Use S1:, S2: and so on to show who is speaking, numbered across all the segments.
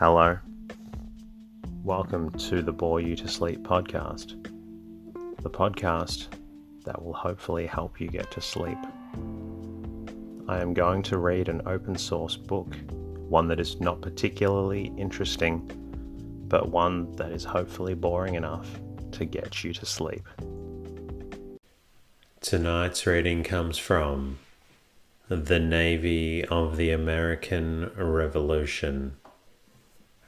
S1: Hello. Welcome to the Bore You to Sleep podcast. The podcast that will hopefully help you get to sleep. I am going to read an open source book, one that is not particularly interesting, but one that is hopefully boring enough to get you to sleep. Tonight's reading comes from The Navy of the American Revolution,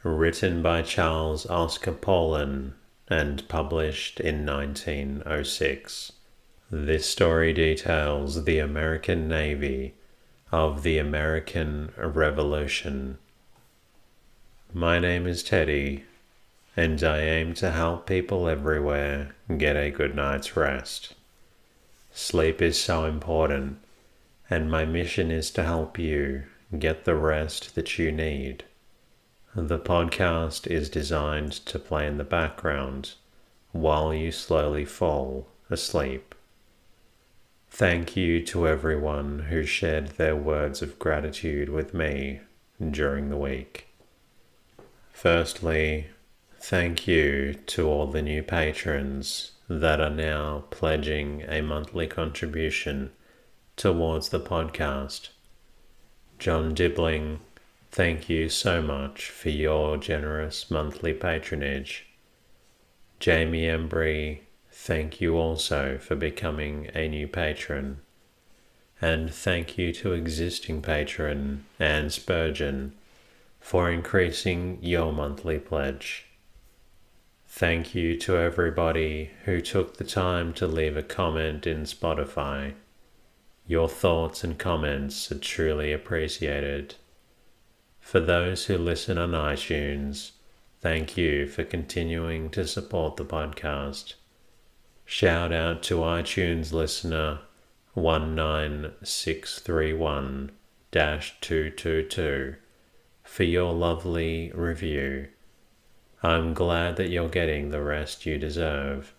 S1: written by Charles Oscar Paullin and published in 1906. This story details the American Navy of the American Revolution. My name is Teddy, and I aim to help people everywhere get a good night's rest. Sleep is so important, and my mission is to help you get the rest that you need. The podcast is designed to play in the background while you slowly fall asleep. Thank you to everyone who shared their words of gratitude with me during the week. Firstly, thank you to all the new patrons that are now pledging a monthly contribution towards the podcast. John Dibbling, thank you so much for your generous monthly patronage. Jamie Embry, thank you also for becoming a new patron. And thank you to existing patron Anne Spurgeon for increasing your monthly pledge. Thank you to everybody who took the time to leave a comment in Spotify. Your thoughts and comments are truly appreciated. For those who listen on iTunes, thank you for continuing to support the podcast. Shout out to iTunes listener 19631-222 for your lovely review. I'm glad that you're getting the rest you deserve.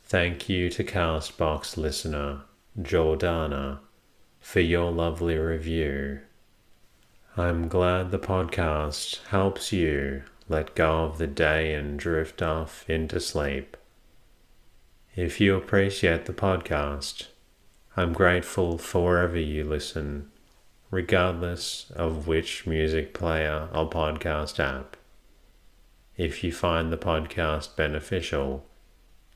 S1: Thank you to Castbox listener Jordana for your lovely review. I'm glad the podcast helps you let go of the day and drift off into sleep. If you appreciate the podcast, I'm grateful for wherever you listen, regardless of which music player or podcast app. If you find the podcast beneficial,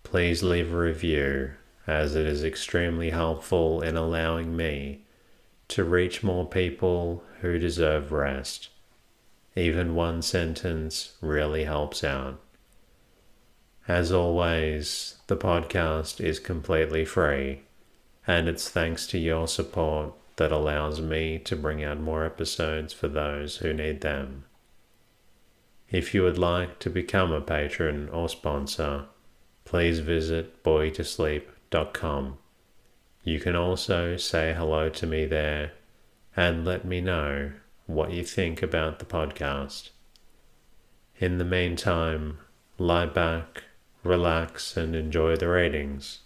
S1: please leave a review, as it is extremely helpful in allowing me to reach more people who deserve rest. Even one sentence really helps out. As always, the podcast is completely free, and it's thanks to your support that allows me to bring out more episodes for those who need them. If you would like to become a patron or sponsor, please visit boytosleep.com. You can also say hello to me there and let me know what you think about the podcast. In the meantime, lie back, relax, and enjoy the readings.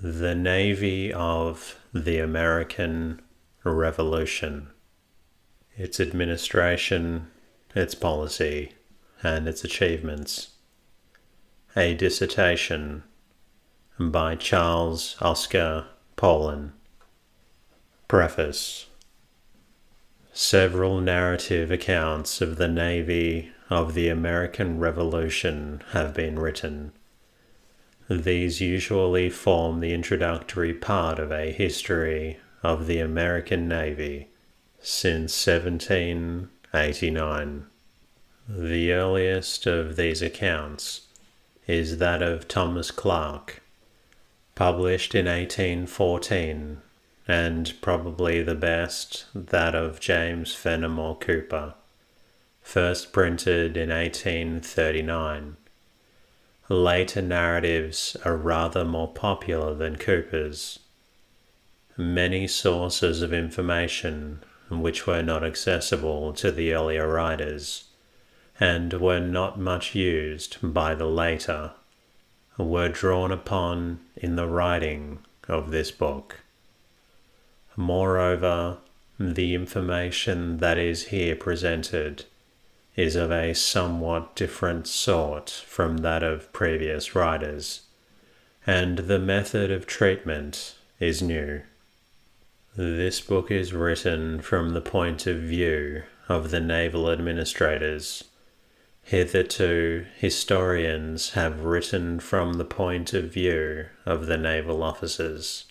S1: The Navy of the American Revolution. Its administration, its policy, and its achievements. A dissertation by Charles Oscar Paullin. Preface. Several narrative accounts of the Navy of the American Revolution have been written. These usually form the introductory part of a history of the American Navy since 1789. The earliest of these accounts is that of Thomas Clark, published in 1814, and probably the best, that of James Fenimore Cooper, first printed in 1839. Later narratives are rather more popular than Cooper's. Many sources of information which were not accessible to the earlier writers, and were not much used by the later, were drawn upon in the writing of this book. Moreover, the information that is here presented is of a somewhat different sort from that of previous writers, and the method of treatment is new. This book is written from the point of view of the naval administrators. Hitherto, historians have written from the point of view of the naval officers.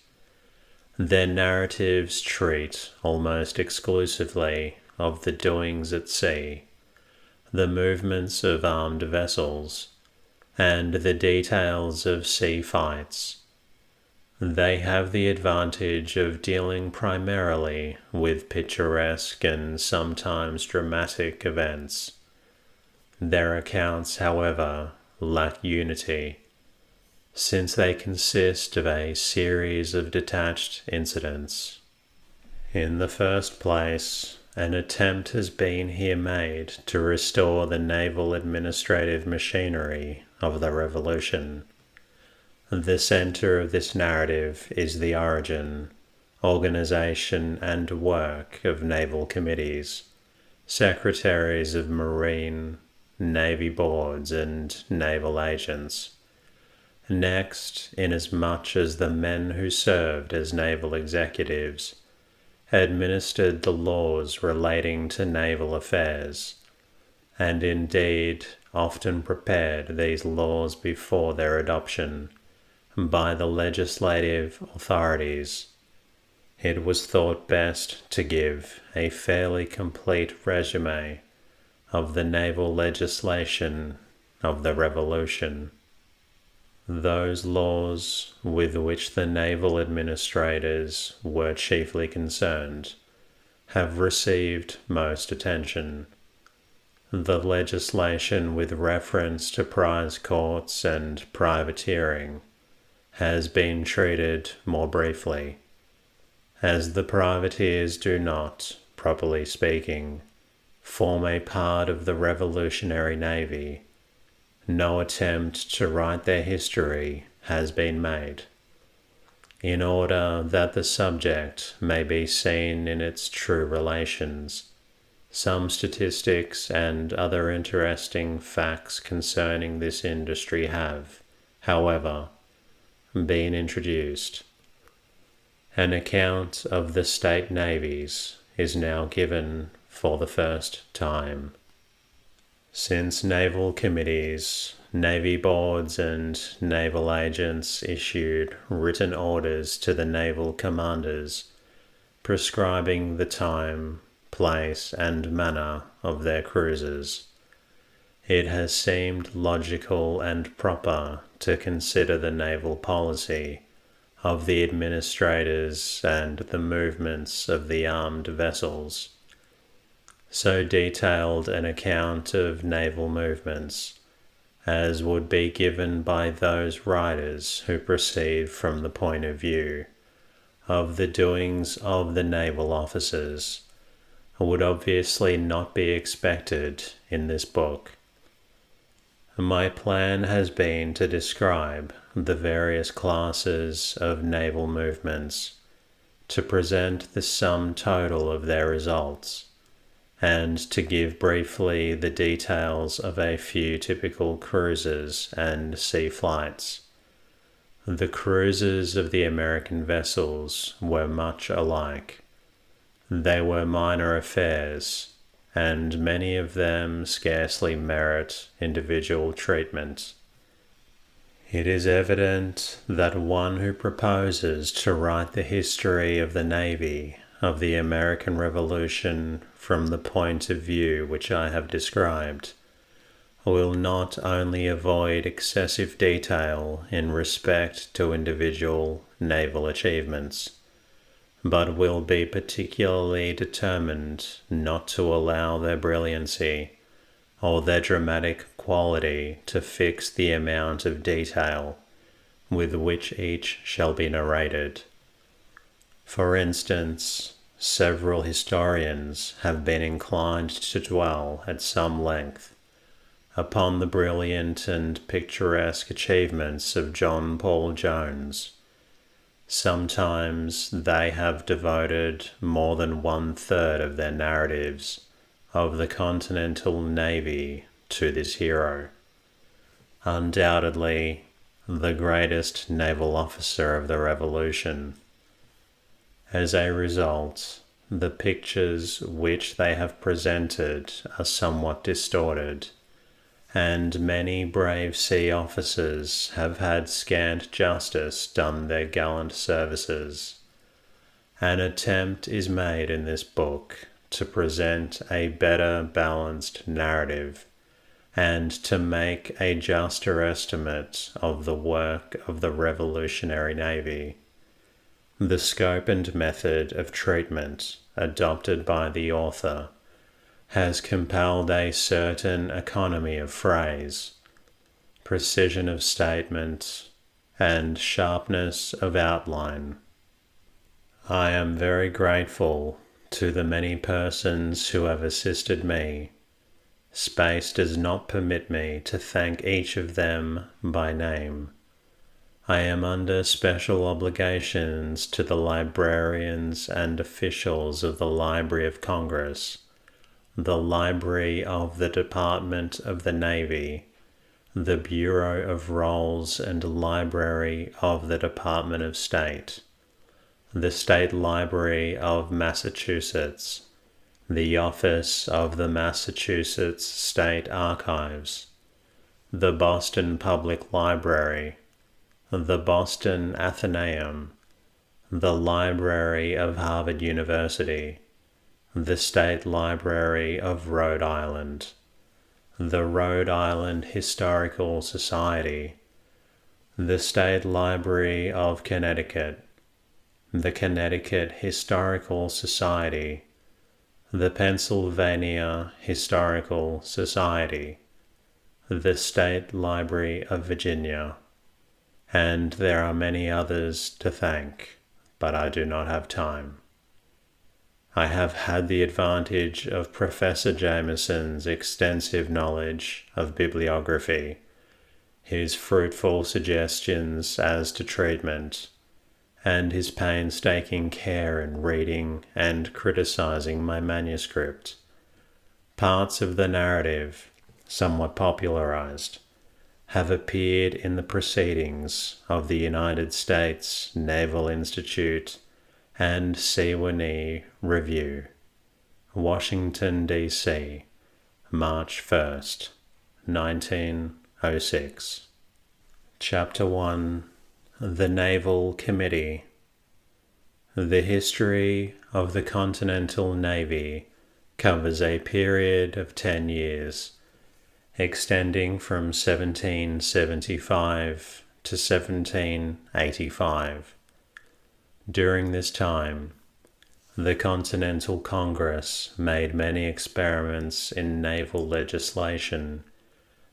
S1: Their narratives treat almost exclusively of the doings at sea, the movements of armed vessels, and the details of sea fights. They have the advantage of dealing primarily with picturesque and sometimes dramatic events. Their accounts, however, lack unity, since they consist of a series of detached incidents. In the first place, an attempt has been here made to restore the naval administrative machinery of the Revolution. The center of this narrative is the origin, organization, and work of naval committees, secretaries of marine, navy boards, and naval agents. Next, inasmuch as the men who served as naval executives administered the laws relating to naval affairs, and indeed often prepared these laws before their adoption by the legislative authorities, it was thought best to give a fairly complete resume of the naval legislation of the Revolution. Those laws with which the naval administrators were chiefly concerned have received most attention. The legislation with reference to prize courts and privateering has been treated more briefly, as the privateers do not, properly speaking, form a part of the Revolutionary Navy. No attempt to write their history has been made. In order that the subject may be seen in its true relations, some statistics and other interesting facts concerning this industry have, however, been introduced. An account of the state navies is now given for the first time. Since naval committees, navy boards, and naval agents issued written orders to the naval commanders prescribing the time, place, and manner of their cruises, it has seemed logical and proper to consider the naval policy of the administrators and the movements of the armed vessels. So detailed an account of naval movements as would be given by those writers who proceed from the point of view of the doings of the naval officers would obviously not be expected in this book. My plan has been to describe the various classes of naval movements, to present the sum total of their results, and to give briefly the details of a few typical cruises and sea flights. The cruises of the American vessels were much alike. They were minor affairs, and many of them scarcely merit individual treatment. It is evident that one who proposes to write the history of the Navy of the American Revolution from the point of view which I have described will not only avoid excessive detail in respect to individual naval achievements, but will be particularly determined not to allow their brilliancy or their dramatic quality to fix the amount of detail with which each shall be narrated. For instance, several historians have been inclined to dwell at some length upon the brilliant and picturesque achievements of John Paul Jones. Sometimes they have devoted more than 1/3 of their narratives of the Continental Navy to this hero. Undoubtedly, the greatest naval officer of the Revolution. As a result, the pictures which they have presented are somewhat distorted, and many brave sea officers have had scant justice done their gallant services. An attempt is made in this book to present a better balanced narrative and to make a juster estimate of the work of the Revolutionary Navy. The scope and method of treatment adopted by the author has compelled a certain economy of phrase, precision of statement, and sharpness of outline. I am very grateful to the many persons who have assisted me. Space does not permit me to thank each of them by name. I am under special obligations to the librarians and officials of the Library of Congress, the Library of the Department of the Navy, the Bureau of Rolls and Library of the Department of State, the State Library of Massachusetts, the Office of the Massachusetts State Archives, the Boston Public Library, the Boston Athenaeum, the Library of Harvard University, the State Library of Rhode Island, the Rhode Island Historical Society, the State Library of Connecticut, the Connecticut Historical Society, the Pennsylvania Historical Society, the State Library of Virginia, and there are many others to thank, but I do not have time. I have had the advantage of Professor Jameson's extensive knowledge of bibliography, his fruitful suggestions as to treatment, and his painstaking care in reading and criticizing my manuscript. Parts of the narrative, somewhat popularized, have appeared in the Proceedings of the United States Naval Institute and Sewanee Review, Washington, D.C., March 1st, 1906. Chapter 1. The Naval Committee. The history of the Continental Navy covers a period of 10 years, extending from 1775 to 1785. During this time, the Continental Congress made many experiments in naval legislation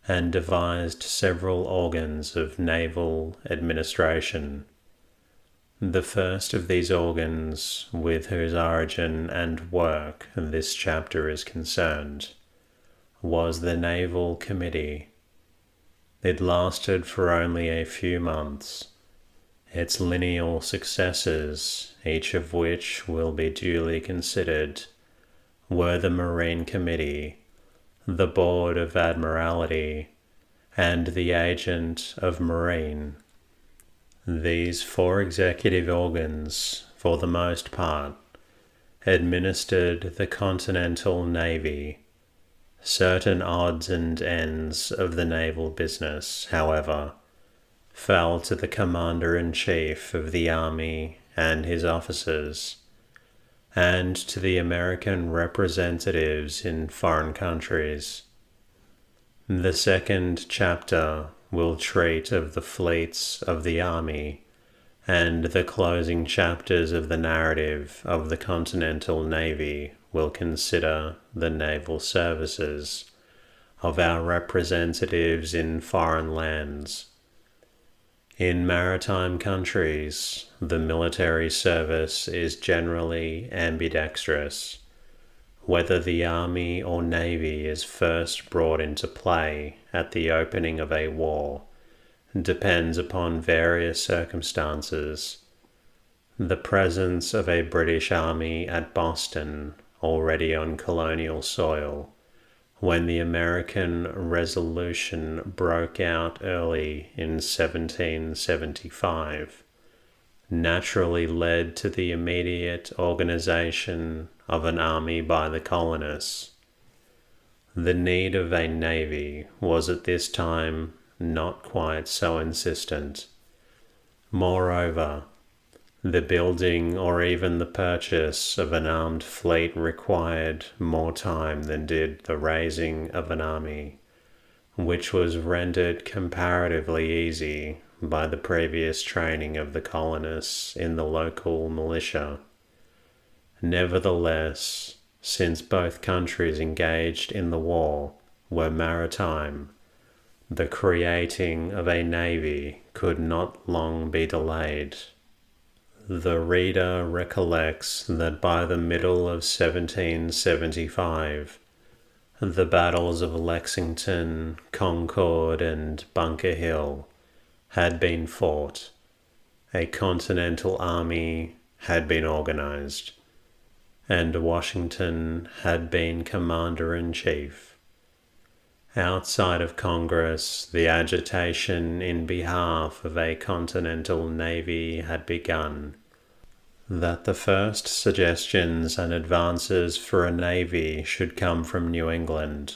S1: and devised several organs of naval administration. The first of these organs, with whose origin and work this chapter is concerned, was the Naval Committee. It lasted for only a few months. Its lineal successors, each of which will be duly considered, were the Marine Committee, the Board of Admiralty, and the Agent of Marine. These four executive organs, for the most part, administered the Continental Navy. Certain odds and ends of the naval business, however, fell to the Commander-in-Chief of the Army and his officers, and to the American representatives in foreign countries. The second chapter will treat of the fleets of the Army, and the closing chapters of the narrative of the Continental Navy will consider the naval services of our representatives in foreign lands. In maritime countries, the military service is generally ambidextrous. Whether the army or navy is first brought into play at the opening of a war depends upon various circumstances. The presence of a British army at Boston already on colonial soil, when the American Revolution broke out early in 1775, naturally led to the immediate organization of an army by the colonists. The need of a navy was at this time not quite so insistent. Moreover, the building or even the purchase of an armed fleet required more time than did the raising of an army, which was rendered comparatively easy by the previous training of the colonists in the local militia. Nevertheless, since both countries engaged in the war were maritime, the creating of a navy could not long be delayed. The reader recollects that by the middle of 1775, the battles of Lexington, Concord, and Bunker Hill had been fought. A continental army had been organized, and Washington had been commander-in-chief. Outside of Congress, the agitation in behalf of a continental navy had begun. That the first suggestions and advances for a navy should come from New England,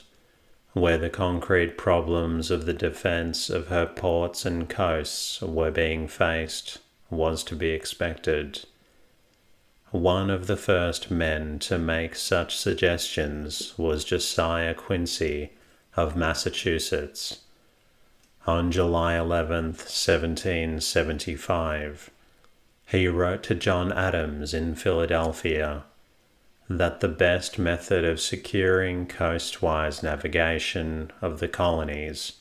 S1: where the concrete problems of the defense of her ports and coasts were being faced, was to be expected. One of the first men to make such suggestions was Josiah Quincy of Massachusetts. On July 11th, 1775, he wrote to John Adams in Philadelphia that the best method of securing coastwise navigation of the colonies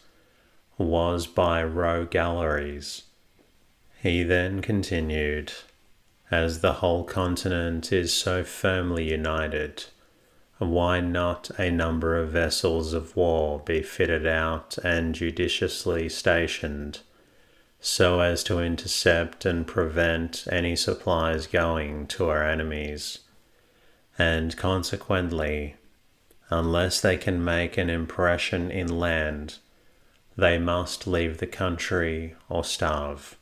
S1: was by row galleries. He then continued, as the whole continent is so firmly united, why not a number of vessels of war be fitted out and judiciously stationed, so as to intercept and prevent any supplies going to our enemies, and consequently, unless they can make an impression inland, they must leave the country or starve.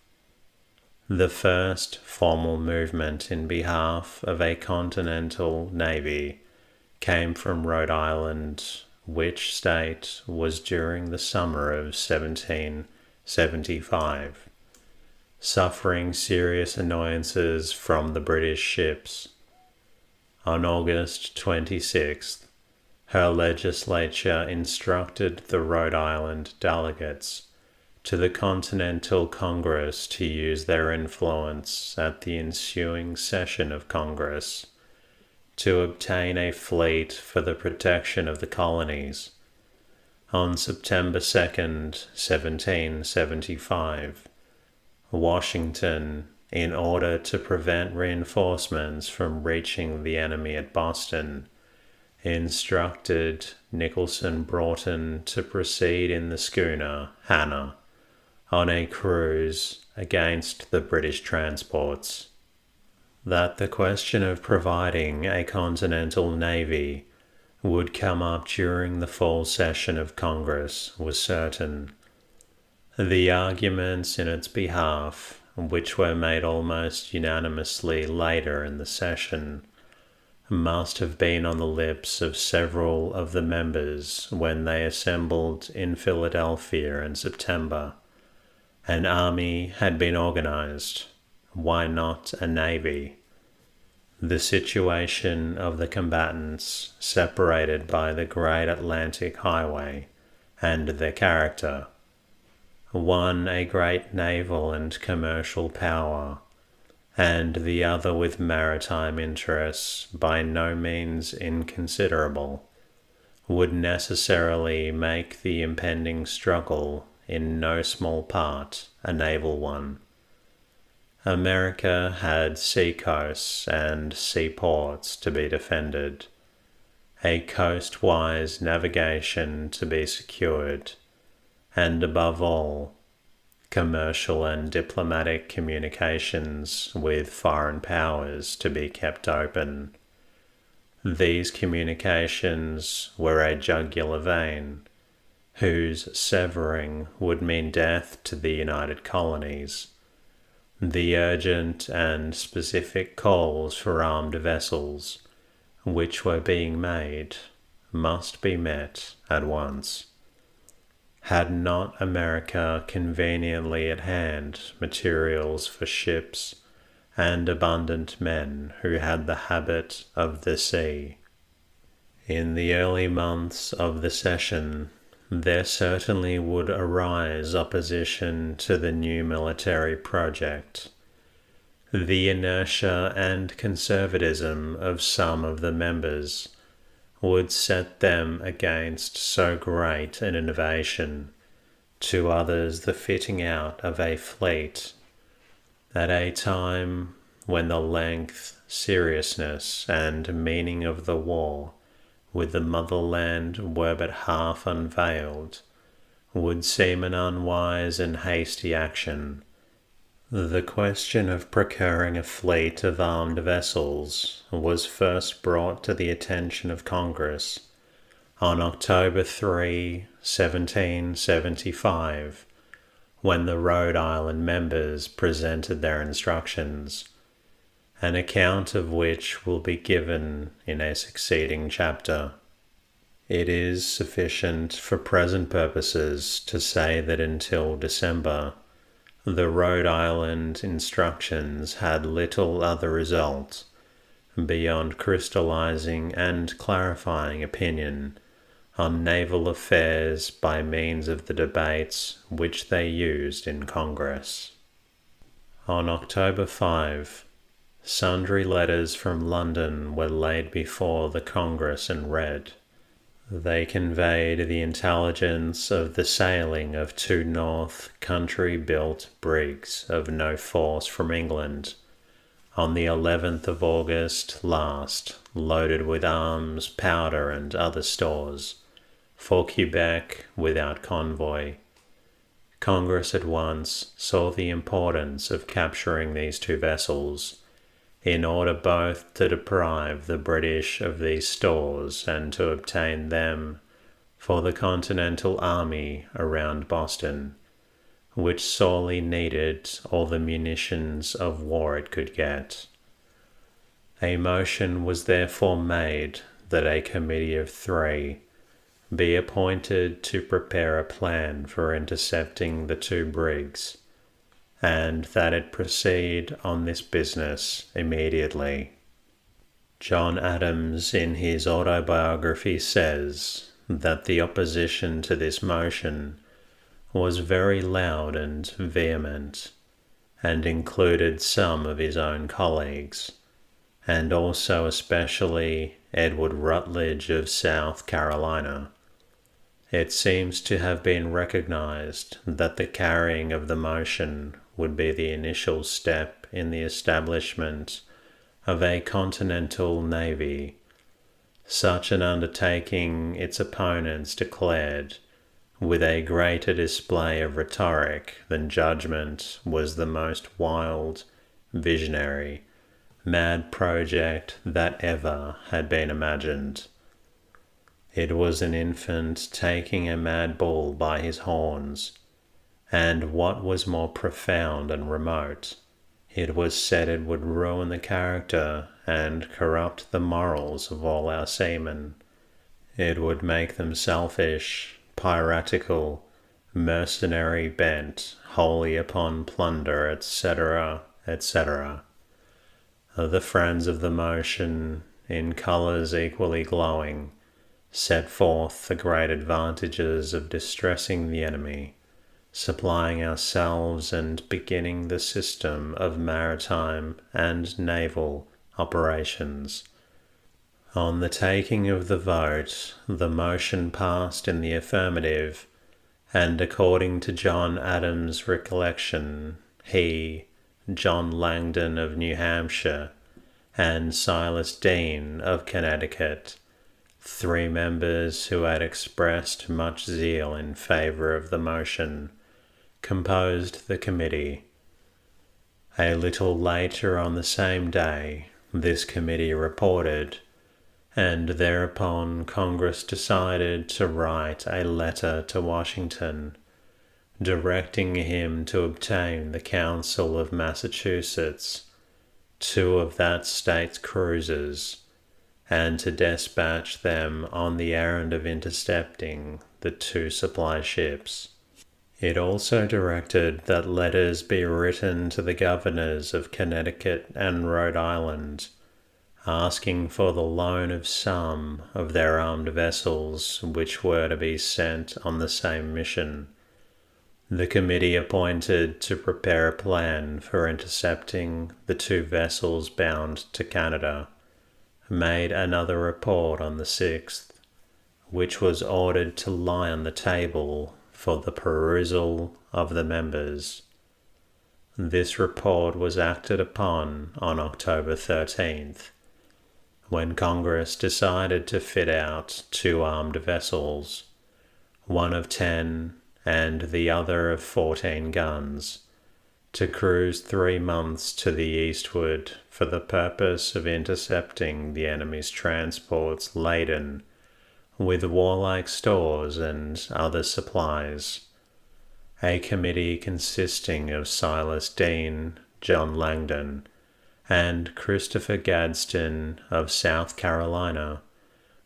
S1: The first formal movement in behalf of a continental navy came from Rhode Island, which state was during the summer of 1775, suffering serious annoyances from the British ships. On August 26th, her legislature instructed the Rhode Island delegates to the Continental Congress to use their influence at the ensuing session of Congress to obtain a fleet for the protection of the colonies. On September 2nd, 1775, Washington, in order to prevent reinforcements from reaching the enemy at Boston, instructed Nicholson Broughton to proceed in the schooner Hannah on a cruise against the British transports. That the question of providing a continental navy would come up during the fall session of Congress was certain. The arguments in its behalf, which were made almost unanimously later in the session, must have been on the lips of several of the members when they assembled in Philadelphia in September. An army had been organized. Why not a navy? The situation of the combatants, separated by the great Atlantic highway, and their character. One a great naval and commercial power, and the other with maritime interests by no means inconsiderable, would necessarily make the impending struggle in no small part a naval one. America had sea coasts and seaports to be defended, a coastwise navigation to be secured, and above all, commercial and diplomatic communications with foreign powers to be kept open. These communications were a jugular vein, whose severing would mean death to the United Colonies. The urgent and specific calls for armed vessels, which were being made, must be met at once. Had not America conveniently at hand materials for ships and abundant men who had the habit of the sea? In the early months of the session, there certainly would arise opposition to the new military project. The inertia and conservatism of some of the members would set them against so great an innovation, to others the fitting out of a fleet, at a time when the length, seriousness, and meaning of the war with the motherland were but half unveiled, would seem an unwise and hasty action. The question of procuring a fleet of armed vessels was first brought to the attention of Congress on October 3, 1775, when the Rhode Island members presented their instructions, an account of which will be given in a succeeding chapter. It is sufficient for present purposes to say that until December, the Rhode Island instructions had little other result beyond crystallizing and clarifying opinion on naval affairs by means of the debates which they used in Congress. On October 5, sundry letters from London were laid before the Congress and read. They conveyed the intelligence of the sailing of 2 north country-built brigs of no force from England on the 11th of August last, loaded with arms, powder, and other stores, for Quebec without convoy. Congress at once saw the importance of capturing these 2 vessels, in order both to deprive the British of these stores and to obtain them for the Continental Army around Boston, which sorely needed all the munitions of war it could get. A motion was therefore made that a committee of 3 be appointed to prepare a plan for intercepting the 2 brigs, and that it proceed on this business immediately. John Adams in his autobiography says that the opposition to this motion was very loud and vehement, and included some of his own colleagues, and also especially Edward Rutledge of South Carolina. It seems to have been recognized that the carrying of the motion would be the initial step in the establishment of a continental navy. Such an undertaking its opponents declared, with a greater display of rhetoric than judgment, was the most wild, visionary, mad project that ever had been imagined. It was an infant taking a mad bull by his horns, and what was more profound and remote, it was said it would ruin the character and corrupt the morals of all our seamen. It would make them selfish, piratical, mercenary, bent wholly upon plunder, etc., etc. The friends of the motion, in colours equally glowing, set forth the great advantages of distressing the enemy, supplying ourselves, and beginning the system of maritime and naval operations. On the taking of the vote, the motion passed in the affirmative, and according to John Adams' recollection, he, John Langdon of New Hampshire, and Silas Deane of Connecticut, 3 members who had expressed much zeal in favor of the motion, composed the committee. A little later on the same day, this committee reported, and thereupon Congress decided to write a letter to Washington directing him to obtain the Council of Massachusetts, two of that state's cruisers, and to dispatch them on the errand of intercepting the two supply ships. It also directed that letters be written to the governors of Connecticut and Rhode Island, asking for the loan of some of their armed vessels which were to be sent on the same mission. The committee appointed to prepare a plan for intercepting the two vessels bound to Canada made another report on the 6th, which was ordered to lie on the table for the perusal of the members. This report was acted upon on October 13th, when Congress decided to fit out two armed vessels, one of 10 and the other of 14 guns, to cruise 3 months to the eastward for the purpose of intercepting the enemy's transports laden with warlike stores and other supplies. A committee consisting of Silas Deane, John Langdon, and Christopher Gadsden of South Carolina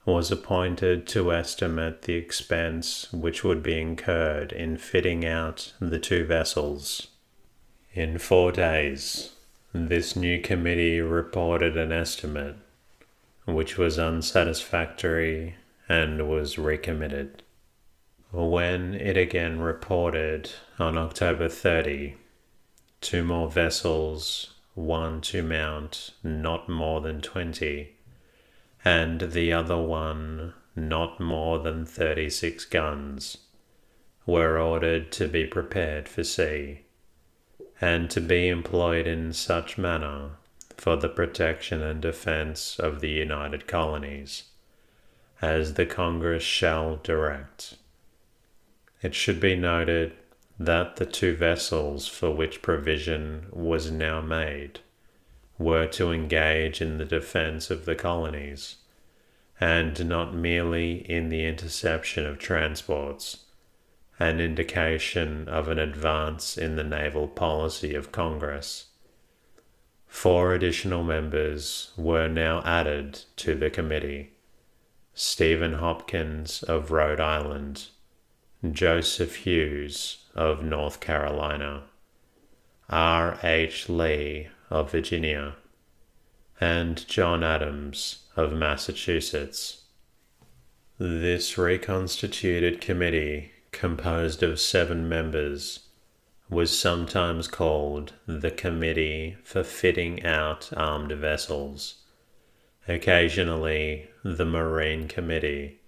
S1: was appointed to estimate the expense which would be incurred in fitting out the two vessels. In 4 days, this new committee reported an estimate which was unsatisfactory and was recommitted. When it again reported on October 30, 2 more vessels, one to mount not more than 20, and the other one not more than 36 guns, were ordered to be prepared for sea, and to be employed in such manner for the protection and defense of the United Colonies, as the Congress shall direct. It should be noted that the 2 vessels for which provision was now made were to engage in the defense of the colonies, and not merely in the interception of transports, an indication of an advance in the naval policy of Congress. 4 additional members were now added to the committee: Stephen Hopkins of Rhode Island, Joseph Hughes of North Carolina, R. H. Lee of Virginia, and John Adams of Massachusetts. This reconstituted committee, composed of 7 members, was sometimes called the Committee for Fitting Out Armed Vessels, occasionally the Marine Committee,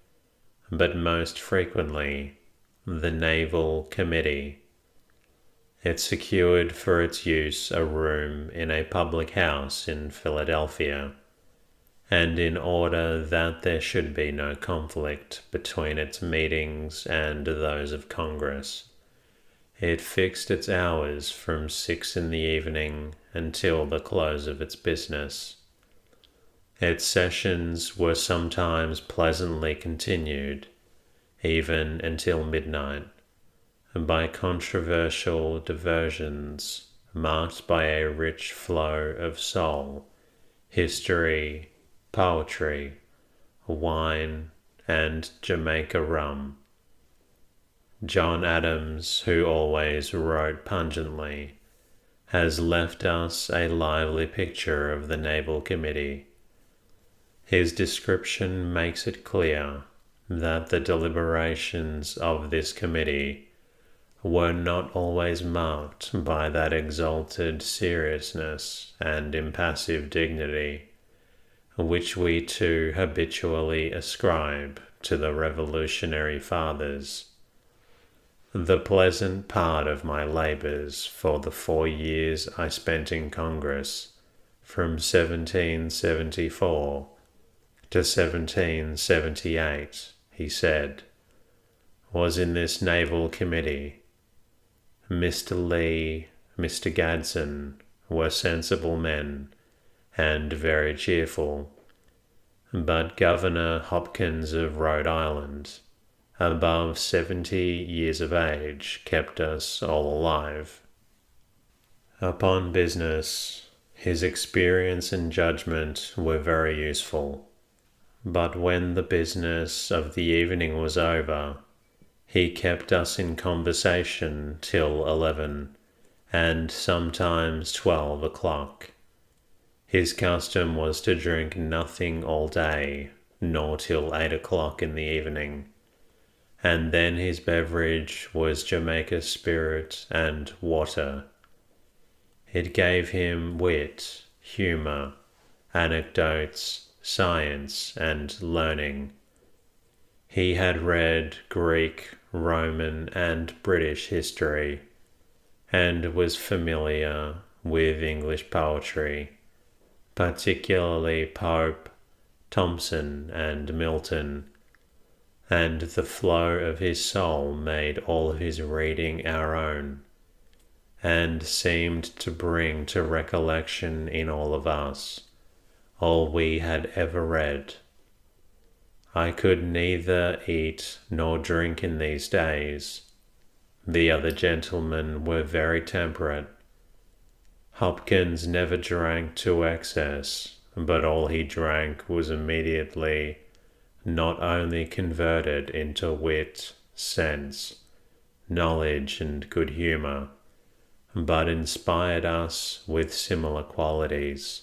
S1: but most frequently the Naval Committee. It secured for its use a room in a public house in Philadelphia, and in order that there should be no conflict between its meetings and those of Congress, it fixed its hours from 6 in the evening until the close of its business. Its sessions were sometimes pleasantly continued, even until midnight, by controversial diversions marked by a rich flow of soul, history, poetry, wine, and Jamaica rum. John Adams, who always wrote pungently, has left us a lively picture of the Naval Committee. His description makes it clear that the deliberations of this committee were not always marked by that exalted seriousness and impassive dignity which we too habitually ascribe to the Revolutionary Fathers. The pleasant part of my labors for the 4 years I spent in Congress, from 1774 to 1778, he said, was in this Naval Committee. Mr. Lee, Mr. Gadsden were sensible men, and very cheerful. but Governor Hopkins of Rhode Island, above 70 years of age, kept us all alive. Upon business, his experience and judgment were very useful, but when the business of the evening was over, he kept us in conversation till 11, and sometimes 12 o'clock. His custom was to drink nothing all day, nor till 8 o'clock in the evening, and then his beverage was Jamaica spirit and water. It gave him wit, humour, anecdotes, science, and learning. He had read Greek, Roman, and British history, and was familiar with English poetry, particularly Pope, Thomson, and Milton, and the flow of his soul made all of his reading our own, and seemed to bring to recollection in all of us all we had ever read. I could neither eat nor drink in these days. The other gentlemen were very temperate. Hopkins never drank to excess, but all he drank was immediately not only converted into wit, sense, knowledge, and good humour, but inspired us with similar qualities.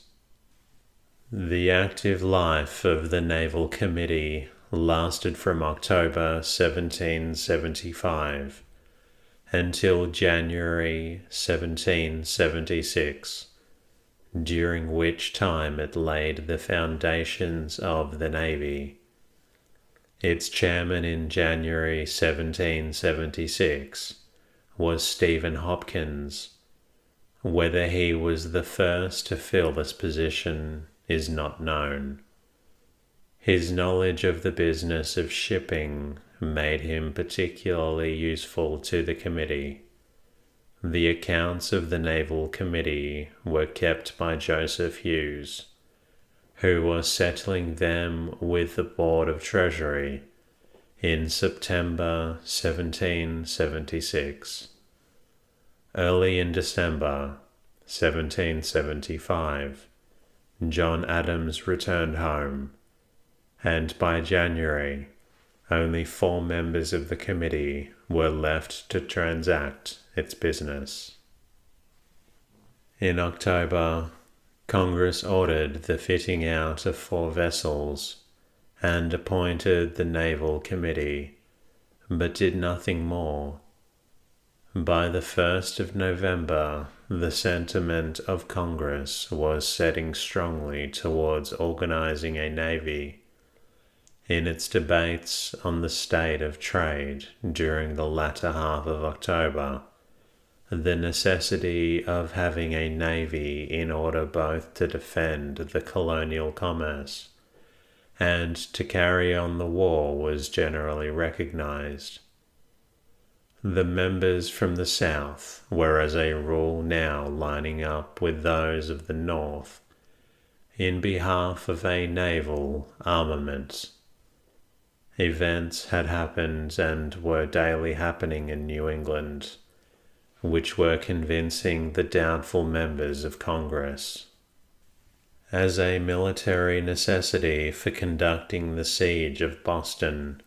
S1: The active life of the Naval Committee lasted from October 1775 until January 1776, during which time it laid the foundations of the Navy. Its chairman in January 1776 was Stephen Hopkins. Whether he was the first to fill this position is not known. His knowledge of the business of shipping made him particularly useful to the committee. The accounts of the Naval Committee were kept by Joseph Hughes, who was settling them with the Board of Treasury in September 1776. Early in December 1775, John Adams returned home, and by January only 4 members of the committee were left to transact its business. In October, Congress ordered the fitting out of 4 vessels and appointed the Naval Committee, but did nothing more. By the 1st of November, the sentiment of Congress was setting strongly towards organizing a navy. In its debates on the state of trade during the latter half of October, the necessity of having a navy in order both to defend the colonial commerce and to carry on the war was generally recognized. The members from the South were as a rule now lining up with those of the North in behalf of a naval armament. Events had happened and were daily happening in New England, which were convincing the doubtful members of Congress. As a military necessity for conducting the siege of Boston,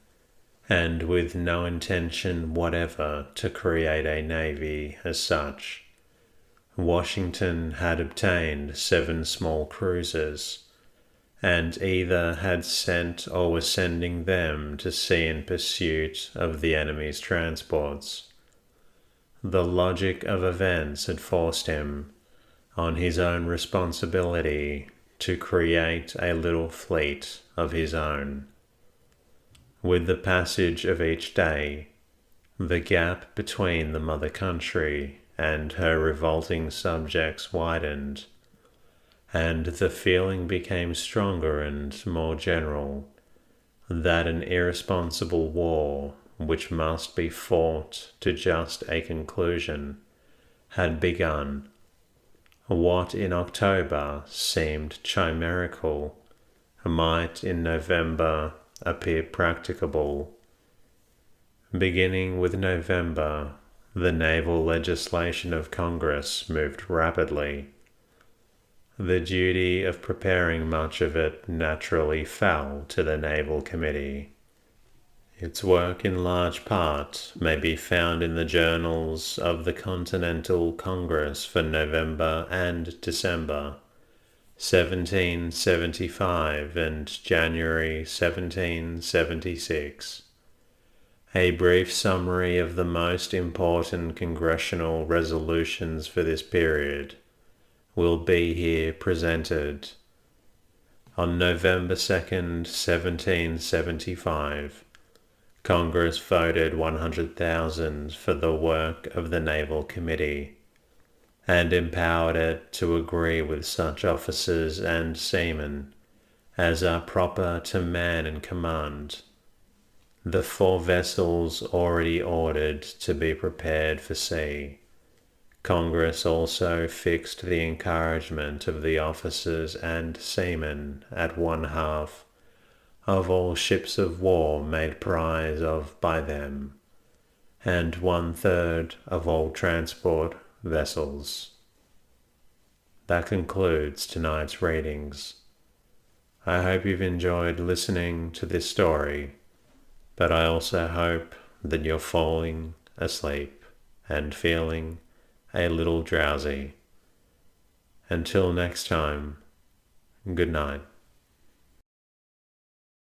S1: and with no intention whatever to create a navy as such, Washington had obtained 7 small cruisers, and either had sent or was sending them to sea in pursuit of the enemy's transports. The logic of events had forced him, on his own responsibility, to create a little fleet of his own. With the passage of each day, the gap between the mother country and her revolting subjects widened, and the feeling became stronger and more general that an irresponsible war, which must be fought to just a conclusion, had begun. What in October seemed chimerical might in November appear practicable. Beginning with November, the naval legislation of Congress moved rapidly. The duty of preparing much of it naturally fell to the Naval Committee. Its work in large part may be found in the journals of the Continental Congress for November and December 1775 and January 1776. A brief summary of the most important congressional resolutions for this period will be here presented. On November 2nd, 1775, Congress voted 100,000 for the work of the Naval Committee and empowered it to agree with such officers and seamen as are proper to man and command the 4 vessels already ordered to be prepared for sea. Congress also fixed the encouragement of the officers and seamen at 1/2 of all ships of war made prize of by them, and 1/3 of all transport vessels. That concludes tonight's readings. I hope you've enjoyed listening to this story, but I also hope that you're falling asleep and feeling a little drowsy. Until next time, good night.